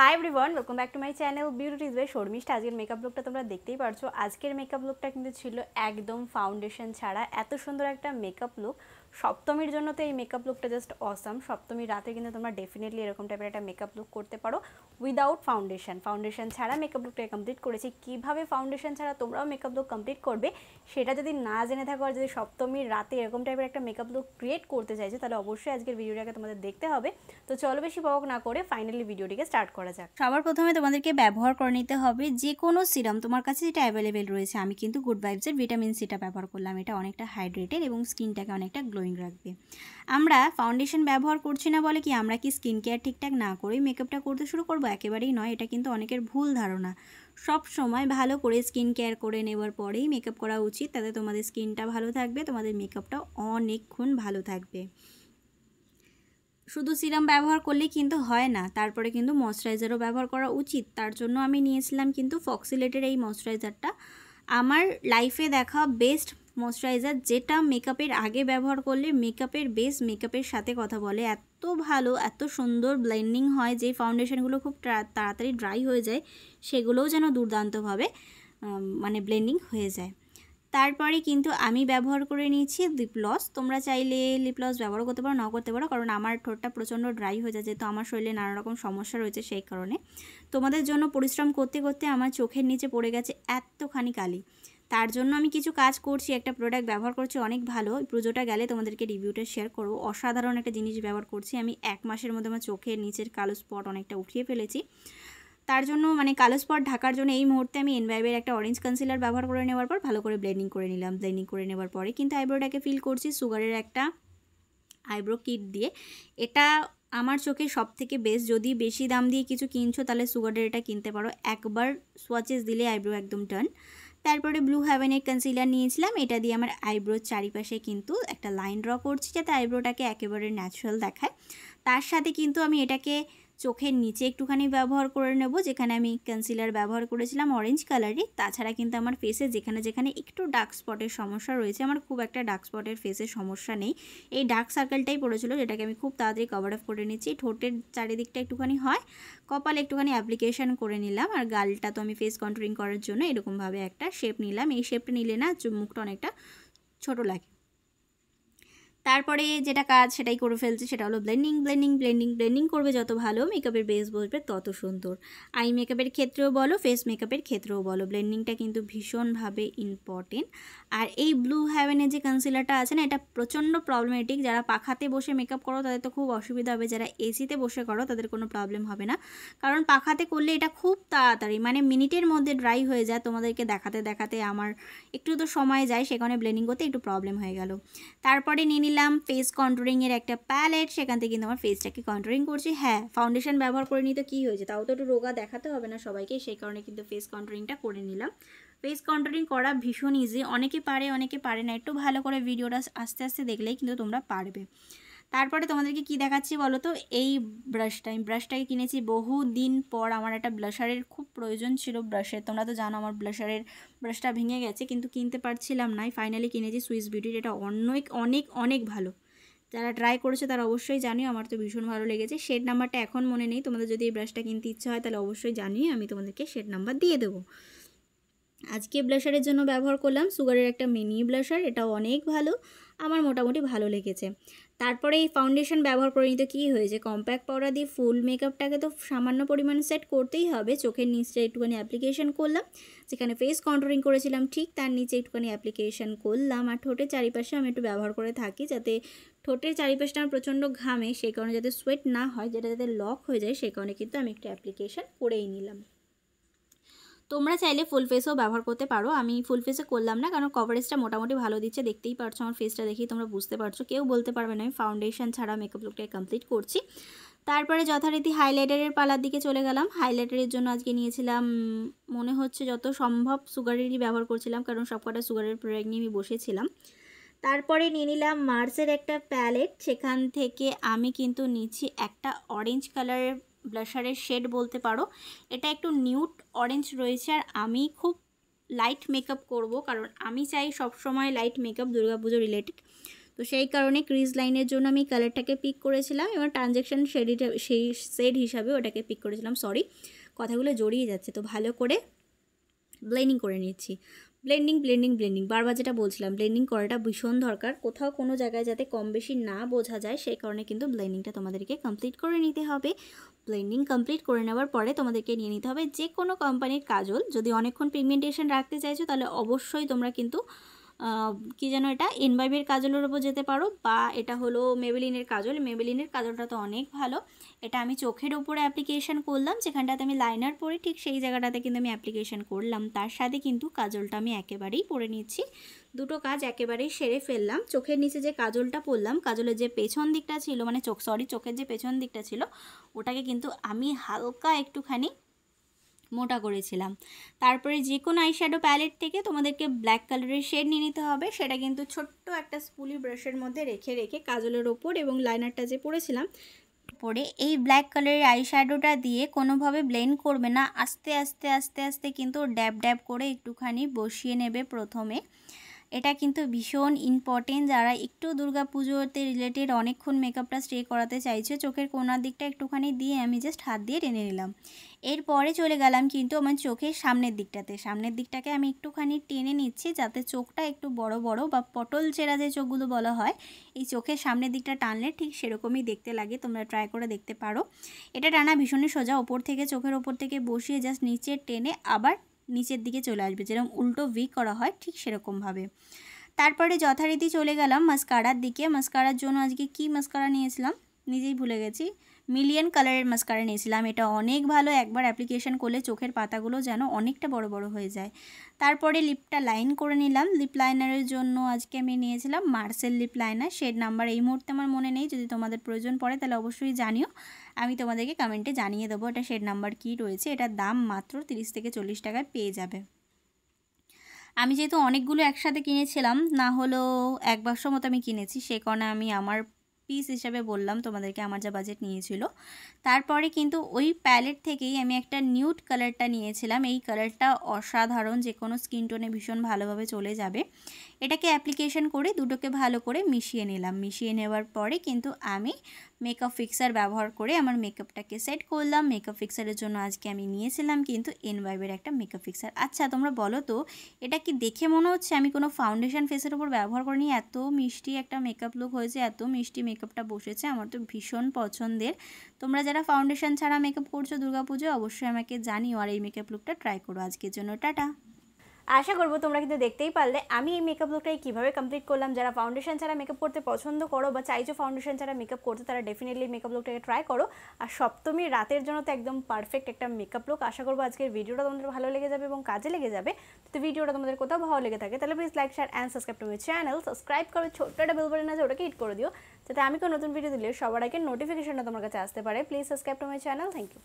High everyone welcome back to my channel beauty tips by Sharmishtha. आजकेर makeup लुकटा तोमरा देखतेई पारछो। आजकेर makeup लुकटा किन्तु छिलो एकदम फाउंडेशन छाड़ा एत सुंदर एक मेकअप लुक। सप्तमीर जन्य तो मेकअप लुकटा जस्ट असम। सप्तमी राते किन्तु तोमरा डेफिनेटली एरकम टाइपेर एक मेकअप लुक करते पारो उइदाउट फाउंडेशन छाड़ा मेकअप लुकटा कमप्लीट करेछि। किभाबे फाउंडेशन छाड़ा तोमराओ मेकअप लुक कमप्लीट करबे सेटा जदि ना जेने थाको और जदि सप्तमीर राते एरकम टाइपेर एक मेकअप लुक क्रिएट करते चाइछो ताहले अवश्यई आजकेर भिडियोटाके तोमादेर देखते होबे। तो चलो बेशी बक ना करे फाइनाली भिडियोटिके स्टार्ट करा जाक। সবার প্রথমে তোমাদেরকে ব্যবহার করে নিতে হবে যে কোনো সিরাম তোমার কাছে যেটা অ্যাভেলেবেল রয়েছে। আমি কিন্তু গুড ভাইবসের ভিটামিন সিটা ব্যবহার করলাম। এটা অনেকটা হাইড্রেটেড এবং স্কিনটাকে অনেকটা গ্লোয়িং রাখবে। আমরা ফাউন্ডেশন ব্যবহার করছি না বলে কি আমরা কি স্কিন কেয়ার ঠিকঠাক না করেই মেকআপটা করতে শুরু করব? একেবারেই নয়। এটা কিন্তু অনেকের ভুল ধারণা। সব সময় ভালো করে স্কিন কেয়ার করে নেওয়ার পরেই মেকআপ করা উচিত। তাতে তোমাদের স্কিনটা ভালো থাকবে, তোমাদের মেকআপটাও অনেকক্ষণ ভালো থাকবে। শুধু সিরাম ব্যবহার করলে কিন্তু হয় না, তারপরে কিন্তু ময়শ্চারাইজারও ব্যবহার করা উচিত। তার জন্য আমি নিয়েছিলাম কিন্তু ফক্সিলেটের এই ময়শ্চারাইজারটা। আমার লাইফে দেখা বেস্ট ময়শ্চারাইজার, যেটা মেকআপের আগে ব্যবহার করলে মেকআপের বেস মেকআপের সাথে কথা বলে। এত ভালো, এত সুন্দর ব্লেন্ডিং হয় যে ফাউন্ডেশনগুলো খুব তাড়াতাড়ি ড্রাই হয়ে যায়, সেগুলোও যেন দুর্দান্তভাবে মানে ব্লেন্ডিং হয়ে যায়। তারপরে কিন্তু আমি ব্যবহার করে নিয়েছি লিপ গ্লস। তোমরা চাইলে লিপ গ্লস ব্যবহার করতে পারো, নাও করতে পারো, কারণ আমার ঠোঁটটা প্রচণ্ড ড্রাই হয়ে যায়, যেহেতু আমার শরীরে নানা রকম সমস্যা রয়েছে সেই কারণে। তোমাদের জন্য পরিশ্রম করতে করতে আমার চোখের নিচে পড়ে গেছে এতখানি কালি। তার জন্য আমি কিছু কাজ করছি, একটা প্রোডাক্ট ব্যবহার করছি অনেক ভালো। পুজোটা গেলে তোমাদেরকে রিভিউটা শেয়ার করবো। অসাধারণ একটা জিনিস ব্যবহার করছি আমি। 1 মাসের মধ্যে আমার চোখের নিচের কালো স্পট অনেকটা উঠিয়ে ফেলেছি। তার জন্য মানে কালো স্পট ঢাকার জন্য এই মুহূর্তে আমি এনভাইবের একটা অরেঞ্জ কনসিলার ব্যবহার করে নেওয়ার পর ভালো করে ব্লেন্ডিং করে নিলাম। ব্লেন্ডিং করে নেওয়ার পরে কিন্তু আইব্রোটাকে ফিল করছি সুগারের একটা আইব্রো কিট দিয়ে। এটা আমার চোখে সব থেকে বেস্ট। যদি বেশি দাম দিয়ে কিছু কিনছো তাহলে সুগারের এটা কিনতে পারো। একবার সোয়াচেস দিলে আইব্রো একদম টার্ন। তারপরে ব্লু হেভেনের কনসিলার নিয়েছিলাম। এটা দিয়ে আমার আইব্রোর চারিপাশে কিন্তু একটা লাইন ড্র করছি, যাতে আইব্রোটাকে একেবারে ন্যাচারাল দেখায়। তার সাথে কিন্তু আমি এটাকে চোখের নিচে একটুখানি ব্যবহার করে নেব, যেখানে আমি কনসিলার ব্যবহার করেছিলাম অরেঞ্জ কালারের। তাছাড়া কিন্তু আমার ফেসে যেখানে যেখানে একটু ডার্ক স্পটের সমস্যা রয়েছে, আমার খুব একটা ডার্ক স্পটের ফেসের সমস্যা নেই। এই ডার্ক সার্কেলটাই পড়েছিল, যেটাকে আমি খুব তাড়াতাড়ি কভার আপ করে নিচ্ছি। ঠোঁটের চারিদিকটা একটুখানি হয়, কপালে একটুখানি অ্যাপ্লিকেশন করে নিলাম। আর গালটা তো আমি ফেস কন্ট্রোলিং করার জন্য এরকমভাবে একটা শেপ নিলাম। এই শেপটা নিলে না মুখটা অনেকটা ছোটো লাগে। তারপরে যেটা কাজ সেটাই করে ফেলছি, সেটা হলো ব্লেন্ডিং। ব্লেন্ডিং করবে যত ভালো মেকআপের বেস বসবে তত সুন্দর। আই মেকআপের ক্ষেত্রেও বলো, ফেস মেকআপের ক্ষেত্রেও বলো, ব্লেন্ডিংটা কিন্তু ভীষণভাবে ইম্পর্টেন্ট। আর এই ব্লু হেভেনের যে কনসিলারটা আছে না, এটা প্রচণ্ড প্রবলেমেটিক। যারা পাখাতে বসে মেকআপ করো তাদের তো খুব অসুবিধা হবে, যারা এসিতে বসে করো তাদের কোনো প্রবলেম হবে না। কারণ পাখাতে করলে এটা খুব তাড়াতাড়ি মানে মিনিটের মধ্যে ড্রাই হয়ে যায়। তোমাদেরকে দেখাতে দেখাতে আমার একটু তো সময় যায়, সেখানে ব্লেন্ডিং করতে একটু প্রবলেম হয়ে গেল। তারপরে নিয়ে নিলাম ফেস কন্ট্রোলিংয়ের একটা প্যালেট। সেখান থেকে কিন্তু আমার ফেসটাকে কন্ট্রোলিং করছি। হ্যাঁ, ফাউন্ডেশন ব্যবহার করে নিই তো কী হয়েছে, তাও তো একটু রোগা দেখাতে হবে না সবাইকে, সেই কারণে কিন্তু ফেস কন্ট্রোলিংটা করে নিলাম। ফেস কন্ট্রোলিং করা ভীষণ ইজি। অনেকে পারে অনেকে পারে না। একটু ভালো করে ভিডিওটা আস্তে আস্তে দেখলেই কিন্তু তোমরা পারবে। তারপরে তোমাদেরকে কি দেখাচ্ছি বলো তো, এই ব্রাশটা। আমি ব্রাশটাকে কিনেছি বহু দিন পর। আমার একটা ব্লাশারের খুব প্রয়োজন ছিল ব্রাশের। তোমরা তো জানো আমার ব্রাশটা ভেঙে গেছে, কিন্তু কিনতে পারছিলাম না। ফাইনালি কিনেছি সুইস বিউটির। এটা অনেক অনেক অনেক ভালো। যারা ট্রাই করেছে তারা অবশ্যই জানিও। আমার তো ভীষণ ভালো লেগেছে। শেড নাম্বারটা এখন মনে নেই। তোমাদের যদি এই ব্রাশটা কিনতে ইচ্ছা হয় তাহলে অবশ্যই জানিও, আমি তোমাদেরকে শেড নাম্বার দিয়ে দেবো। আজকে ব্লাশারের জন্য ব্যবহার করলাম সুগারের একটা মিনি ব্লাশার। এটাও অনেক ভালো, আমার মোটামুটি ভালো লেগেছে। তারপরে এই ফাউন্ডেশন ব্যবহার করে নিতে কী হয়েছে, কম্প্যাক্ট পাউডার দিয়ে ফুল মেকআপটাকে তো সামান্য পরিমাণে সেট করতেই হবে। চোখের নিচে একটুখানি অ্যাপ্লিকেশন করলাম, যেখানে ফেস কন্ট্রোলিং করেছিলাম ঠিক তার নিচে একটুখানি অ্যাপ্লিকেশন করলাম। আর ঠোঁটের চারিপাশে আমি একটু ব্যবহার করে থাকি, যাতে ঠোঁটের চারিপাশটা আমার প্রচণ্ড ঘামে, সেই কারণে যাতে সোয়েট না হয়, যেটা যাতে লক হয়ে যায়, সেই কারণে কিন্তু আমি একটু অ্যাপ্লিকেশন করেই নিলাম। তোমরা চাইলে ফুল ফেসও ব্যবহার করতে পারো। আমি ফুল ফেসে করলাম না, কারণ কভারেজটা মোটামুটি ভালো দিচ্ছে। দেখতেই পারছো আমার ফেসটা দেখেই তোমরা বুঝতে পারছো, কেউ বলতে পারবে না আমি ফাউন্ডেশন ছাড়া মেকআপ লুকটাকে কমপ্লিট করছি। তারপরে যথারীতি হাইলাইটারের পালার দিকে চলে গেলাম। হাইলাইটারের জন্য আজকে নিয়েছিলাম মনে হচ্ছে যত সম্ভব সুগারেরই ব্যবহার করছিলাম, কারণ সবকটা সুগারের প্রোডাক্ট নিয়ে আমি বসেছিলাম। তারপরে নিয়ে নিলাম মার্সের একটা প্যালেট। সেখান থেকে আমি কিন্তু নিচ্ছি একটা অরেঞ্জ কালারের ব্লাশারের শেড বলতে পারো। এটা একটু নিউড অরেঞ্জ রয়েছে। আর আমি খুব লাইট মেকআপ করব, কারণ আমি চাই সব সময় লাইট মেকআপ, দুর্গাপুজো রিলেটেড। তো তো সেই কারণে ক্রিজ লাইনের জন্য আমি কালারটাকে পিক করেছিলাম এবং ট্রানজ্যাকশন সেই শেড হিসাবে ওটাকে পিক করেছিলাম। সরি, কথাগুলো জড়িয়ে যাচ্ছে। তো ভালো করে ব্লেন্ডিং করে নিচ্ছি। ব্লেন্ডিং বারবার যেটা বলছিলাম, ব্লেন্ডিং করাটা ভীষণ দরকার। কোথাও কোনো জায়গায় যাতে কম বেশি না বোঝা যায়, সেই কারণে কিন্তু ব্লেন্ডিংটা তোমাদেরকে কমপ্লিট করে নিতে হবে। ব্লেন্ডিং কমপ্লিট করে নেওয়ার পরে তোমাদেরকে নিয়ে নিতে হবে যে কোনো কোম্পানির কাজল। যদি অনেকক্ষণ পিগমেন্টেশন রাখতে চাইছো তাহলে অবশ্যই তোমরা কিন্তু কি যেন এটা এনভাইবের কাজলের উপর যেতে পারো, বা এটা হলো মেবেলিনের কাজল। মেবেলিনের কাজলটা তো অনেক ভালো। এটা আমি চোখের উপরে অ্যাপ্লিকেশন করলাম, যেখানটাতে আমি লাইনার পরি ঠিক সেই জায়গাটাতে কিন্তু আমি অ্যাপ্লিকেশন করলাম। তার সাথে কিন্তু কাজলটা আমি একেবারেই পরে নিচ্ছি। দুটো কাজ একেবারেই সেরে ফেললাম। চোখের নিচে যে কাজলটা পরলাম, কাজলের যে পেছন দিকটা ছিল, মানে চোখের যে পেছন দিকটা ছিল ওটাকে কিন্তু আমি হালকা একটুখানি মোটা করেছিলাম। তারপরে যে কোনো আইশ্যাডো প্যালেট থেকে তোমাদেরকে ব্ল্যাক কালারের শেড নিয়ে নিতে হবে। সেটা কিন্তু ছোট্ট একটা স্পুলি ব্রাশের মধ্যে রেখে কাজলের ওপর এবং লাইনারটা যে পরেছিলাম পরে এই ব্ল্যাক কালারের আইশ্যাডোটা দিয়ে কোনোভাবে ব্লেন্ড করবে না, আস্তে আস্তে কিন্তু ড্যাব করে একটুখানি বসিয়ে নেবে প্রথমে। এটা কিন্তু ভীষণ ইম্পর্টেন্ট। যারা একটু দুর্গাপুজোতে রিলেটেড অনেকক্ষণ মেকআপটা স্টে করাতে চাইছে, চোখের কোনার দিকটা একটুখানি দিয়ে আমি জাস্ট হাত দিয়ে টেনে নিলাম। এরপরে চলে গেলাম কিন্তু আমার চোখের সামনের দিকটাকে আমি একটুখানি টেনে নিচ্ছি, যাতে চোখটা একটু বড় বা পটল চেরা যে চোখগুলো বলা হয়, এই চোখের সামনের দিকটা টানলে ঠিক সেরকমই দেখতে লাগে। তোমরা ট্রাই করে দেখতে পারো। এটা টানা ভীষণই সোজা। চোখের ওপর থেকে বসিয়ে জাস্ট নিচে টেনে আবার নিচের দিকে চলে আসবে, যেরকম উল্টো ভি করা হয় ঠিক সেরকমভাবে। তারপরে যথারীতি চলে গেলাম মাস্কারার দিকে। মাস্কারার জন্য আজকে কি মাস্কারা নিয়েছিলাম নিজেই ভুলে গেছি। মিলিয়ন কালারের মাস্কারা নিয়েছিলাম। এটা অনেক ভালো, একবার অ্যাপ্লিকেশন করলে চোখের পাতাগুলো যেন অনেকটা বড় হয়ে যায়। তারপরে লিপটা লাইন করে নিলাম। লিপ লাইনারের জন্য আজকে আমি নিয়েছিলাম Marcelle lip liner. Shade number এই মুহূর্তে আমার মনে নেই, যদি তোমাদের প্রয়োজন পড়ে তাহলে অবশ্যই জানিও, আমি তোমাদেরকে কমেন্টে জানিয়ে দেবো এটা শেড নাম্বার কী রয়েছে। এটার দাম মাত্র 30 থেকে 40 টাকায় পেয়ে যাবে। আমি যেহেতু অনেকগুলো একসাথে কিনেছিলাম, না হলেও 1 বাক্স মতো আমি কিনেছি, সে কারণে আমি আমার পিস হিসাবে বললাম তোমাদেরকে আমার যা বাজেট নিয়েছিল। তারপরে কিন্তু ওই প্যালেট থেকেই আমি একটা নিউড কালারটা নিয়েছিলাম। এই কালারটা অসাধারণ, যে কোনো স্কিন টোনে ভীষণ ভালোভাবে চলে যাবে। এটাকে অ্যাপ্লিকেশন করে দুটোকে ভালো করে মিশিয়ে নিলাম। মিশিয়ে নেওয়ার পরে কিন্তু আমি মেকআপ ফিক্সার ব্যবহার করে আমার মেকআপটাকে সেট করলাম। মেকআপ ফিক্সারের জন্য আজকে আমি নিয়েছিলাম কিন্তু এনভাইবের একটা মেকআপ ফিক্সার। আচ্ছা তোমরা বলো তো, এটা কি দেখে মনে হচ্ছে আমি কোনো ফাউন্ডেশন ফেসের উপর ব্যবহার করিনি? এত মিষ্টি একটা মেকআপ লুক হয়েছে, এত মিষ্টি মেকআপটা বসেছে, আমার তো ভীষণ পছন্দের। তোমরা যারা ফাউন্ডেশন ছাড়া মেকআপ করছো দুর্গাপুজোয় অবশ্যই আমাকে জানিও, আর এই মেকআপ লুকটা ট্রাই করো। আজকের জন্য টাটা। আশা করবো তোমরা কিন্তু দেখতেই পারলে আমি এই মেকআপ লুকটাই কীভাবে কমপ্লিট করলাম। যারা ফাউন্ডেশন ছাড়া মেকআপ করতে পছন্দ করো বা চাইছো ফাউন্ডেশন ছাড়া মেকআপ করতে, তারা ডেফিনেটলি মেকআপ লুকটাকে ট্রাই করো। আর সপ্তমীর রাতের জন্য তো একদম পারফেক্ট একটা মেকআপ লুক। আশা করবো আজকের ভিডিওটা তোমাদের ভালো লেগে যাবে এবং কাজে লেগে যাবে। তো ভিডিওটা তোমাদের কোথাও ভালো লেগে থাকে তাহলে please like, share and subscribe to my channel. Subscribe করে ছোট্ট একটা বেল বাটন আছে, ওটাকে হিট করে দিও, যাতে আমি কোনো নতুন ভিডিও দিলে সবার আগে নোটিফিকেশনটা তোমার কাছে আসতে পারে। Please subscribe to my channel. Thank you.